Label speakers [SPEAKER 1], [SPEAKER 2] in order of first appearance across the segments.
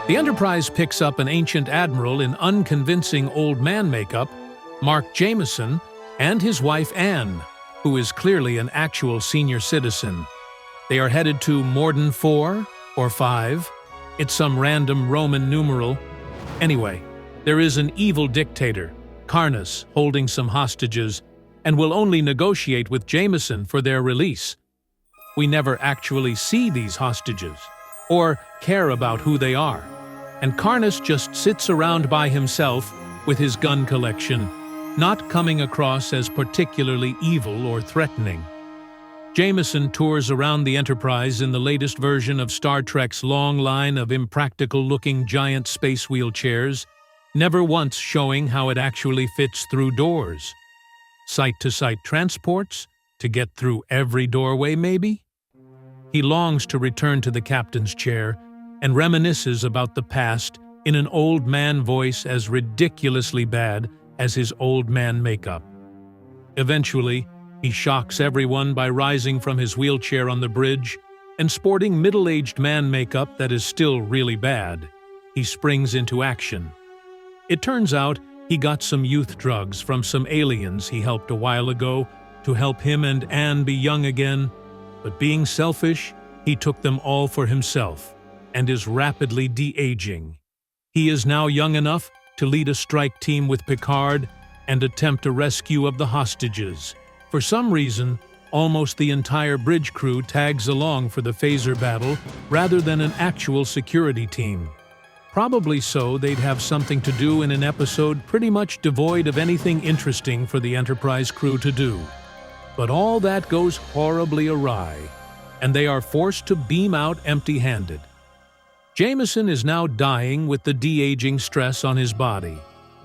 [SPEAKER 1] The Enterprise picks up an ancient admiral in unconvincing old man makeup, Mark Jameson, and his wife Anne, who is clearly an actual senior citizen. They are headed to Morden 4 or 5. It's some random Roman numeral. Anyway, there is an evil dictator, Karnas, holding some hostages, and will only negotiate with Jameson for their release. We never actually see these hostages, or care about who they are, and Karnas just sits around by himself with his gun collection, not coming across as particularly evil or threatening. Jameson tours around the Enterprise in the latest version of Star Trek's long line of impractical-looking giant space wheelchairs, never once showing how it actually fits through doors. Site-to-site transports? To get through every doorway, maybe? He longs to return to the captain's chair and reminisces about the past in an old man voice as ridiculously bad as his old man makeup. Eventually, he shocks everyone by rising from his wheelchair on the bridge and sporting middle-aged man makeup that is still really bad. He springs into action. It turns out he got some youth drugs from some aliens he helped a while ago to help him and Anne be young again, but being selfish, he took them all for himself and is rapidly de-aging. He is now young enough to lead a strike team with Picard and attempt a rescue of the hostages. For some reason, almost the entire bridge crew tags along for the phaser battle rather than an actual security team. Probably so they'd have something to do in an episode pretty much devoid of anything interesting for the Enterprise crew to do. But all that goes horribly awry, and they are forced to beam out empty-handed. Jameson is now dying with the de-aging stress on his body,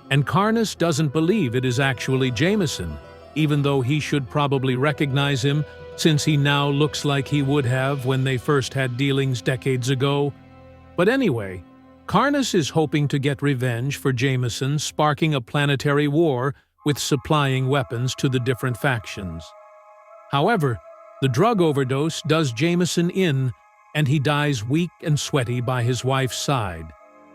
[SPEAKER 1] and Karnas doesn't believe it is actually Jameson, even though he should probably recognize him since he now looks like he would have when they first had dealings decades ago. But anyway, Karnas is hoping to get revenge for Jameson, sparking a planetary war with supplying weapons to the different factions. However, the drug overdose does Jameson in, and he dies weak and sweaty by his wife's side.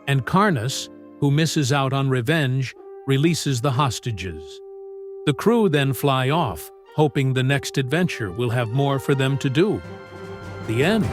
[SPEAKER 1] And Karnas, who misses out on revenge, releases the hostages. The crew then fly off, hoping the next adventure will have more for them to do. The end.